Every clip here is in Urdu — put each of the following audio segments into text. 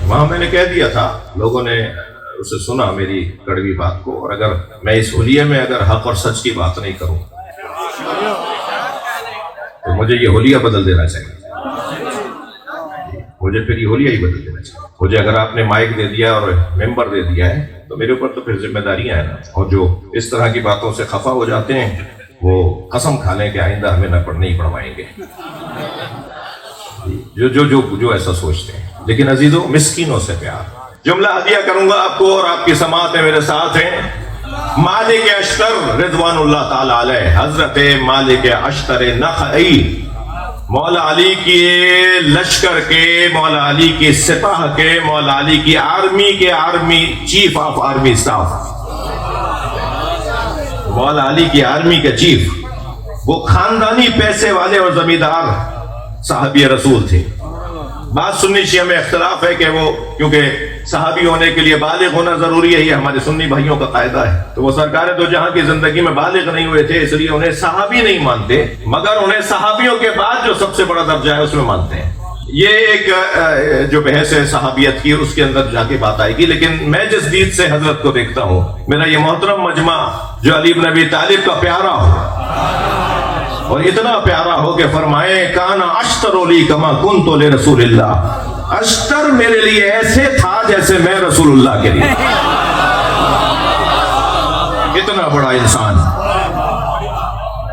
وہاں میں نے کہہ دیا تھا، لوگوں نے اسے سنا میری کڑوی بات کو، اور اگر میں اس ہولیے میں اگر حق اور سچ کی بات نہیں کروں تو مجھے یہ ہولیہ بدل دینا چاہیے، مجھے پھر یہ ہولیہ ہی بدل دینا چاہیے۔ مجھے اگر آپ نے مائک دے دیا اور ممبر دے دیا ہے تو میرے اوپر تو پھر ذمہ داریاں ہیں نا، اور جو اس طرح کی باتوں سے خفا ہو جاتے ہیں وہ قسم کھا لیں کہ آئندہ ہمیں نہیں پڑھوائیں گے، جو ایسا سوچتے ہیں۔ لیکن عزیزوں، مسکینوں سے پیار۔ جملہ ہدیہ کروں گا آپ کو اور آپ کی سماعت میں میرے ساتھ ہیں۔ مالک اشتر رضوان اللہ تعالی علیہ، حضرت مالک اشتر نخعی، مولا علی کی لشکر کے، مولا علی کی سپاہ کے، مولا علی کی army chief of army staff, مولا علی کی آرمی کے چیف، وہ خاندانی پیسے والے اور زمیندار صحابی رسول تھے۔ بات سنی شیعہ میں اختلاف ہے کہ وہ کیونکہ صحابی ہونے کے لیے بالغ ہونا ضروری ہے، یہ ہمارے سنی بھائیوں کا قاعدہ ہے، تو وہ سرکار دو جہاں کی زندگی میں بالغ نہیں ہوئے تھے، اس لیے انہیں صحابی نہیں مانتے، مگر انہیں صحابیوں کے بعد جو سب سے بڑا درجہ ہے اس میں مانتے ہیں۔ یہ ایک جو بحث ہے صحابیت کی، اس کے اندر جا کے بات آئے گی، لیکن میں جس دید سے حضرت کو دیکھتا ہوں، میرا یہ محترم مجمع جو علی بن ابی طالب کا پیارا ہو اور اتنا پیارا ہو کہ فرمائے کانا اشتر لی کما کنت لرسول اللہ، اشتر میرے لیے ایسے تھا جیسے میں رسول اللہ کے لیے۔ اتنا بڑا انسان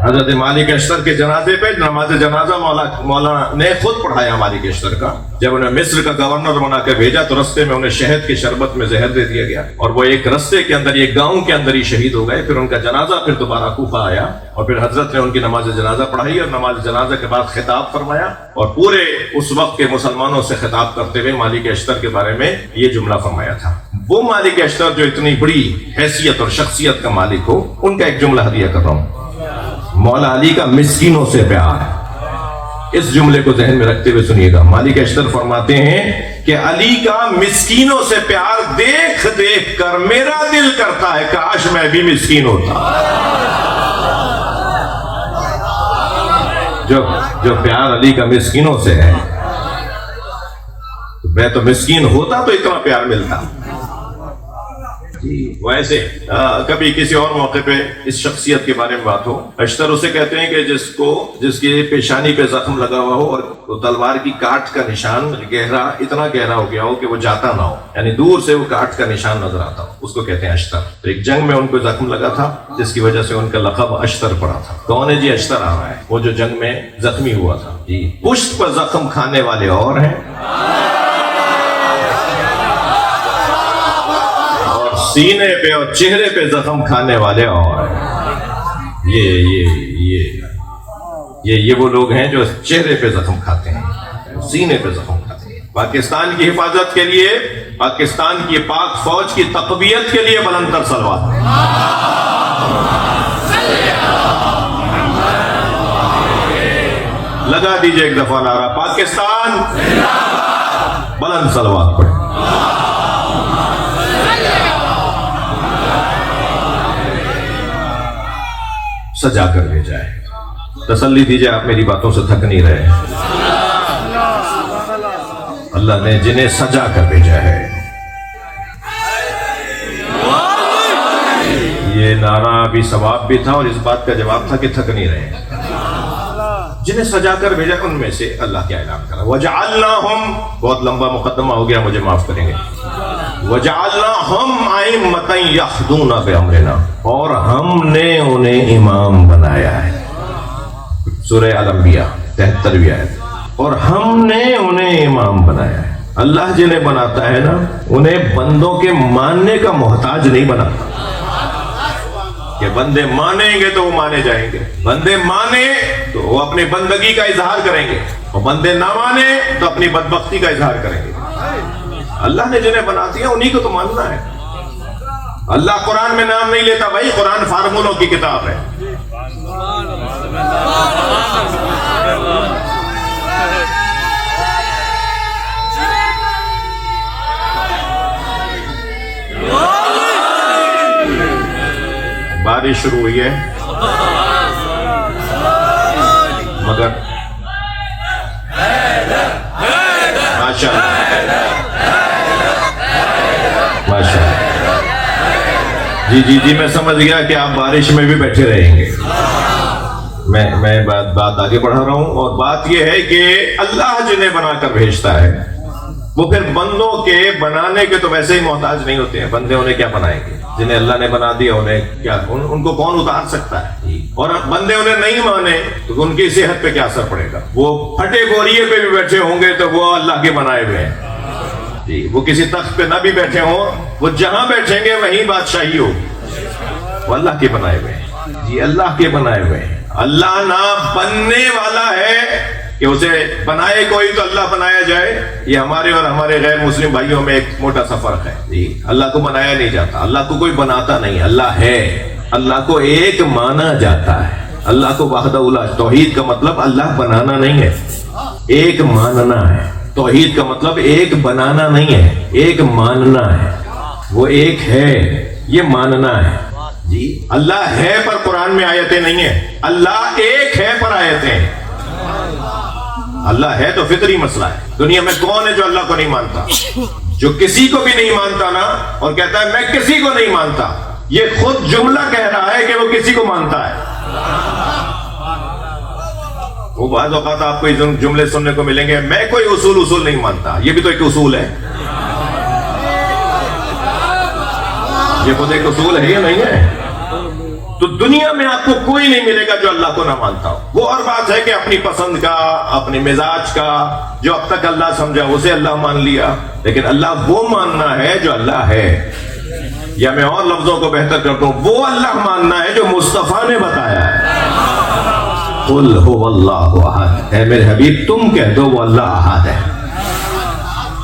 حضرت مالک اشتر کے جنازے پہ نماز جنازہ مولا نے خود پڑھایا مالک اشتر کا۔ جب انہیں مصر کا گورنر بنا کے بھیجا تو رستے میں انہیں شہد کی شربت میں زہر دے دیا گیا، اور وہ ایک رستے کے اندر، ایک گاؤں کے اندر ہی شہید ہو گئے۔ پھر ان کا جنازہ پھر دوبارہ کوفہ آیا، اور پھر حضرت نے ان کی نماز جنازہ پڑھائی، اور نماز جنازہ کے بعد خطاب فرمایا، اور پورے اس وقت کے مسلمانوں سے خطاب کرتے ہوئے مالک اشتر کے بارے میں یہ جملہ فرمایا تھا۔ وہ مالک اشتر جو اتنی بڑی حیثیت اور شخصیت کا مالک ہو، ان کا ایک جملہ ہدیہ کر رہا ہوں۔ مولا علی کا مسکینوں سے پیار، اس جملے کو ذہن میں رکھتے ہوئے سنیے گا۔ مالک اشتر فرماتے ہیں کہ علی کا مسکینوں سے پیار دیکھ دیکھ کر میرا دل کرتا ہے کاش میں بھی مسکین ہوتا۔ جو پیار علی کا مسکینوں سے ہے، میں تو مسکین ہوتا تو اتنا پیار ملتا۔ ویسے کبھی کسی اور موقع پہ اس شخصیت کے بارے میں بات ہو، اشتر اسے کہتے ہیں کہ جس کی پیشانی پہ زخم لگا ہوا ہو اور تلوار کی کاٹ کا نشان اتنا گہرا ہو گیا ہو کہ وہ جاتا نہ ہو، یعنی دور سے وہ کاٹ کا نشان نظر آتا ہو، اس کو کہتے ہیں اشتر۔ تو ایک جنگ میں ان کو زخم لگا تھا جس کی وجہ سے ان کا لقب اشتر پڑا تھا۔ کون ہے جی اشتر؟ آ رہا ہے وہ جو جنگ میں زخمی ہوا تھا جی۔ پشت پر زخم کھانے والے اور ہیں، سینے پہ اور چہرے پہ زخم کھانے والے اور ہیں۔ یہ وہ لوگ ہیں جو چہرے پہ زخم کھاتے ہیں، سینے پہ زخم کھاتے ہیں۔ پاکستان کی حفاظت کے لیے، پاکستان کی پاک فوج کی تقویت کے لیے بلند تر صلوات۔ لگا دیجئے ایک دفعہ نعرہ پاکستان، بلند صلوات پڑھیں۔ سجا کر لے جائے، تسلی دیجئے آپ میری باتوں سے تھک نہیں رہے۔ اللہ نے جنہیں سجا کر بھیجا ہے، یہ نعرہ بھی ثواب بھی تھا اور اس بات کا جواب تھا کہ تھک نہیں رہے۔ جنہیں سجا کر بھیجا ان میں سے اللہ کیا اعلان کرا، وَجَعَلْنَاهُمْ، بہت لمبا مقدمہ ہو گیا، مجھے معاف کریں گے، وَجَعَلْنَاهُمْ أَئِمَّةً يَهْدُونَ بِأَمْرِنَا، اور ہم نے انہیں امام بنایا ہے۔ سورہ الانبیاء 73ویں آیت، اور ہم نے انہیں امام بنایا ہے۔ اللہ جنہیں بناتا ہے نا، انہیں بندوں کے ماننے کا محتاج نہیں بناتا کہ بندے مانیں گے تو وہ مانے جائیں گے، بندے مانے تو وہ اپنی بندگی کا اظہار کریں گے، اور بندے نہ مانے تو اپنی بدبختی کا اظہار کریں گے۔ اللہ نے جنہیں بنا دیا انہی کو تو ماننا ہے۔ اللہ قرآن میں نام نہیں لیتا بھائی، قرآن فارمولوں کی کتاب ہے۔ بارش شروع ہوئی ہے مگر ماشاءاللہ جی میں سمجھ گیا کہ آپ بارش میں بھی بیٹھے رہیں گے. میں بات آگے بڑھا رہا ہوں، اور بات یہ ہے کہ اللہ جنہیں بنا کر بھیجتا ہے وہ پھر بندوں کے بنانے کے تو ویسے ہی محتاج نہیں ہوتے ہیں. بندے انہیں کیا بنائیں گے؟ جنہیں اللہ نے بنا دیا انہیں کیا، ان کو کون اتار سکتا ہے؟ اور بندے انہیں نہیں مانے تو ان کی صحت پہ کیا اثر پڑے گا؟ وہ پھٹے بوریے پہ بھی بیٹھے ہوں گے تو وہ اللہ کے بنائے ہوئے ہیں جی. وہ کسی تخت پہ نہ بھی بیٹھے ہوں، وہ جہاں بیٹھیں گے وہیں بادشاہی ہوگی. وہ اللہ کے بنائے ہوئے ہیں جی، اللہ کے بنائے ہوئے ہیں. اللہ نہ بننے والا ہے کہ اسے بنائے کوئی تو اللہ بنایا جائے. یہ ہمارے اور ہمارے غیر مسلم بھائیوں میں ایک موٹا سا فرق ہے جی. اللہ کو بنایا نہیں جاتا، اللہ کو کوئی بناتا نہیں. اللہ ہے، اللہ کو ایک مانا جاتا ہے. اللہ کو وحدہ لا، توحید کا مطلب اللہ بنانا نہیں ہے، ایک ماننا ہے. توحید کا مطلب ایک بنانا نہیں ہے، ایک ماننا ہے. وہ ایک ہے، یہ ماننا ہے جی. اللہ ہے پر قرآن میں آیتیں نہیں ہیں، اللہ ایک ہے پر آیتیں ہیں. اللہ ہے تو فطری مسئلہ ہے. دنیا میں کون ہے جو اللہ کو نہیں مانتا؟ جو کسی کو بھی نہیں مانتا نا، اور کہتا ہے میں کسی کو نہیں مانتا، یہ خود جملہ کہہ رہا ہے کہ وہ کسی کو مانتا ہے. وہ بعض اوقات آپ کو جملے سننے کو ملیں گے، میں کوئی اصول نہیں مانتا. یہ بھی تو ایک اصول ہے. یہ خود ایک اصول ہے یا نہیں ہے؟ تو دنیا میں آپ کو کوئی نہیں ملے گا جو اللہ کو نہ مانتا ہو. وہ اور بات ہے کہ اپنی پسند کا، اپنے مزاج کا، جو اب تک اللہ سمجھا اسے اللہ مان لیا. لیکن اللہ وہ ماننا ہے جو اللہ ہے. یا میں اور لفظوں کو بہتر کرتا ہوں، وہ اللہ ماننا ہے جو مصطفیٰ نے بتایا ہے. قل هو اللہ احد، اے میرے حبیب تم کہہ دو وہ اللہ احد ہے.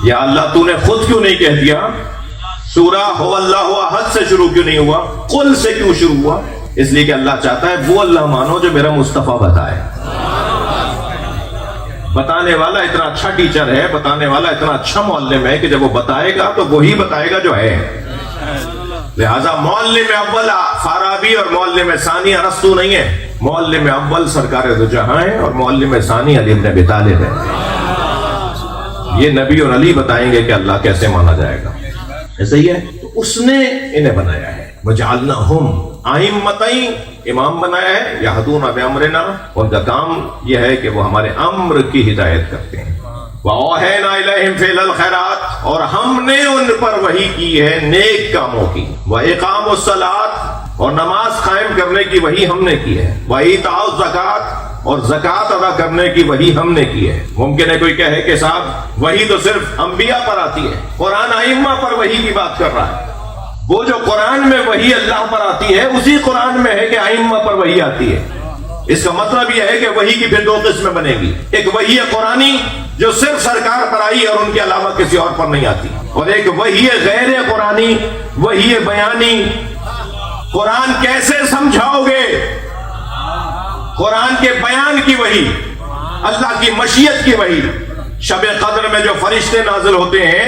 یا اللہ تو نے خود کیوں نہیں کہہ دیا؟ سورہ هو اللہ احد سے شروع کیوں نہیں ہوا؟ قل سے کیوں شروع ہوا؟ اس لیے کہ اللہ چاہتا ہے وہ اللہ مانو جو میرا مصطفیٰ بتائے. بتانے والا اتنا اچھا ٹیچر ہے، بتانے والا اتنا اچھا معلم ہے کہ جب وہ بتائے گا تو وہی بتائے گا جو ہے. لہذا معلم اول فارابی اور معلم ثانی ارسطو نہیں ہے. معلم اول سرکار دو جہاں ہے اور معلم ثانی علی بن ابی طالب ہے. یہ نبی اور علی بتائیں گے کہ اللہ کیسے مانا جائے گا. ایسا ہی ہے. تو اس نے انہیں بنایا ہے. وَجَعَلْنَهُمْ أَئِمَّةً، امام بنایا ہے. يَهْدُونَ بِأَمْرِنَا، ان کا کام یہ ہے کہ وہ ہمارے امر کی ہدایت کرتے ہیں. وَأَوْحَيْنَا إِلَيْهِمْ فِعْلَ الْخَيْرَاتِ، اور ہم نے ان پر وحی کی ہے نیک کاموں کی. وَإِقَامُ الصَّلَاةِ، اور نماز قائم کرنے کی وحی ہم نے کی ہے. وَإِيتَاءُ الزَّكَاةِ، اور زکوٰۃ ادا کرنے کی وحی ہم نے کی ہے. ممکن ہے کوئی کہے کہ صاحب وحی تو صرف انبیاء پر آتی ہے، قرآن ائمہ پر وحی کی بات کر رہا ہے. وہ جو قرآن میں وحی اللہ پر آتی ہے اسی قرآن میں ہے کہ ائمہ پر وحی آتی ہے. اس کا مطلب یہ ہے کہ وحی کی پھر دو قسمیں بنے گی. ایک وحی قرآنی جو صرف سرکار پر آئی اور ان کے علاوہ کسی اور پر نہیں آتی، اور ایک وحی غیر قرآنی، وحی بیانی. قرآن کیسے سمجھاؤ گے؟ قرآن کے بیان کی وحی، اللہ کی مشیت کی وحی. شب قدر میں جو فرشتے نازل ہوتے ہیں،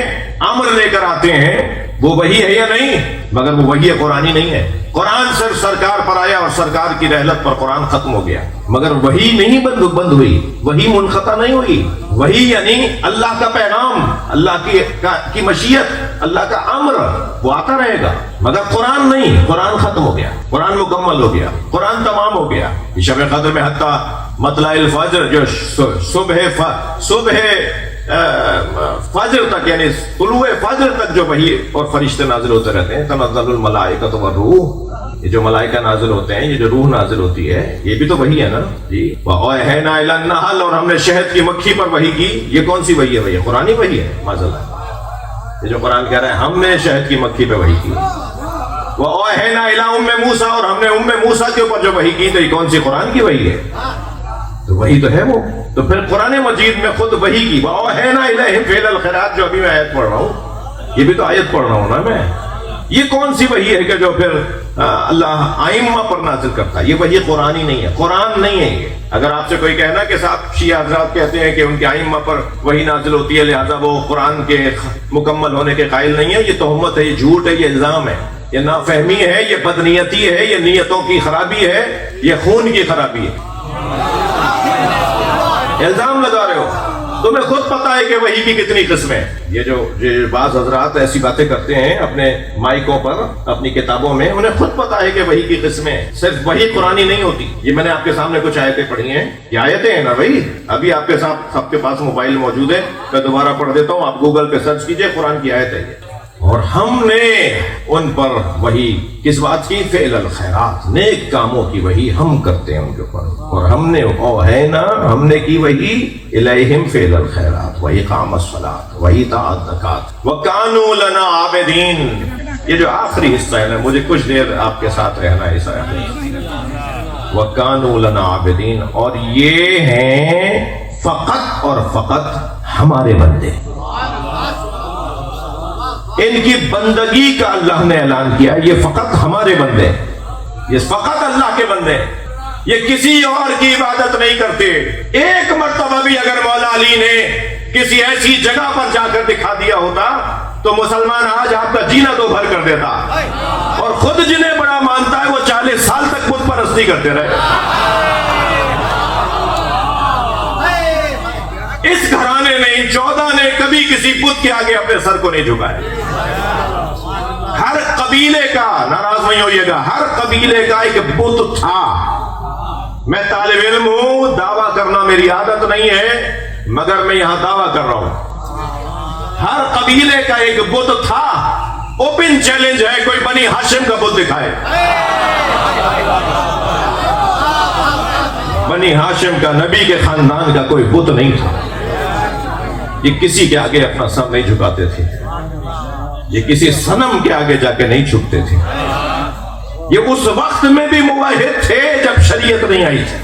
امر لے کر آتے ہیں، وہ وحی ہے یا نہیں؟ مگر وہ وحی قرآنی نہیں ہے. قرآن صرف سرکار پر آیا اور سرکار کی رحلت پر قرآن ختم ہو گیا، مگر وحی نہیں بند ہوئی، وحی منقطع نہیں ہوئی. وحی یعنی اللہ کا پیغام، اللہ کی مشیت، اللہ کا امر، وہ آتا رہے گا. مگر قرآن نہیں، قرآن ختم ہو گیا، قرآن مکمل ہو گیا، قرآن تمام ہو گیا. شب قدر میں حتیٰ مطلع الفجر، جو صبح فجر تک، یعنی طلوع فجر تک جو وحی اور فرشتے نازل ہوتے رہتے ہیں. تنزل الملائکۃ والروح، یہ جو ملائکہ نازل ہوتے ہیں، یہ جو روح نازل ہوتی ہے، یہ بھی تو وحی ہے نا جی. وَأَوْحَيْنَا إِلَى النَّحْلِ، اور ہم نے شہد کی مکھی پر وحی کی. یہ کون سی وحی ہے بھائی؟ قرآنی وحی ہے. معذاللہ، یہ جو قرآن کہہ رہا ہے ہم نے شہد کی مکھی پہ وحی کی. وَأَوْحَيْنَا إِلَى أُمِّ مُوسَىٰ، اور ہم نے موسیٰ کے اوپر جو وحی کی، تو یہ کون سی قرآن کی وحی ہے؟ تو وہی تو ہے وہ. تو پھر قرآن مجید میں خود وحی کی. وَأَوْحَيْنَا إِلَيْهِمْ فِعْلَ الْخَيْرَاتِ، جو ابھی میں آیت پڑھ رہا ہوں، یہ بھی تو آیت پڑھ رہا ہوں نا میں. یہ کون سی وحی ہے کہ جو پھر اللہ ائمہ پر نازل کرتا ہے؟ یہ وحی قرآنی نہیں ہے، قرآن نہیں ہے یہ. اگر آپ سے کوئی کہنا کہ صاحب شیعہ حضرات کہتے ہیں کہ ان کے ائمہ پر وحی نازل ہوتی ہے لہذا وہ قرآن کے مکمل ہونے کے قائل نہیں ہے، یہ تہمت ہے، یہ جھوٹ ہے، یہ الزام ہے، یہ نافہمی ہے، یہ بدنیتی ہے، یہ نیتوں کی خرابی ہے، یہ خون کی خرابی ہے. الزام لگا رہے ہو. تمہیں خود پتا ہے کہ وحی کی کتنی قسمیں. یہ جو بعض حضرات ایسی باتیں کرتے ہیں اپنے مائکوں پر اپنی کتابوں میں, انہیں خود پتا ہے کہ وحی کی قسمیں صرف وحی قرآنی نہیں ہوتی. یہ میں نے آپ کے سامنے کچھ آیتیں پڑھی ہیں, یہ آیتیں ہیں نا بھائی, ابھی آپ کے ساتھ سب کے پاس موبائل موجود ہے, میں دوبارہ پڑھ دیتا ہوں, آپ گوگل پہ سرچ کیجئے, قرآن کی آیت ہے یہ. اور ہم نے ان پر وہی کس بات کی, فعل الخیرات, نیک کاموں کی وہی ہم کرتے ہیں ان کے اوپر. اور ہم نے اوحینا, ہم نے کی وہی, الیہم فعل الخیرات واقام الصلاۃ وایتاء الزکات وکانوا لنا عابدین. یہ جو آخری حصہ ہے نا, مجھے کچھ دیر آپ کے ساتھ رہنا ہے اس آیت میں. وکانوا لنا عابدین, اور یہ ہیں فقط اور فقط ہمارے بندے. ان کی بندگی کا اللہ نے اعلان کیا, یہ فقط ہمارے بندے, یہ فقط اللہ کے بندے, یہ کسی اور کی عبادت نہیں کرتے. ایک مرتبہ بھی اگر مولا علی نے کسی ایسی جگہ پر جا کر دکھا دیا ہوتا تو مسلمان آج آپ کا جینا دو بھر کر دیتا. اور خود جنہیں بڑا مانتا ہے وہ 40 سال تک بت پرستی کرتے رہے. اس گھرانے میں 14 نے کبھی کسی بت کے آگے اپنے سر کو نہیں جھکایا. ہر قبیلے کا, ناراض نہیں ہوئیے گا, ہر قبیلے کا ایک بت تھا. میں طالب علم ہوں, دعویٰ کرنا میری عادت نہیں ہے, مگر میں یہاں دعویٰ کر رہا ہوں, ہر قبیلے کا ایک بت تھا. اوپن چیلنج ہے, کوئی بنی ہاشم کا بت دکھائے. بنی ہاشم کا, نبی کے خاندان کا کوئی بت نہیں تھا. یہ کسی کے آگے اپنا سر نہیں جھکاتے تھے, یہ کسی صنم کے آگے جا کے نہیں جھکتے تھے. یہ اس وقت میں بھی موحد تھے جب شریعت نہیں آئی تھی.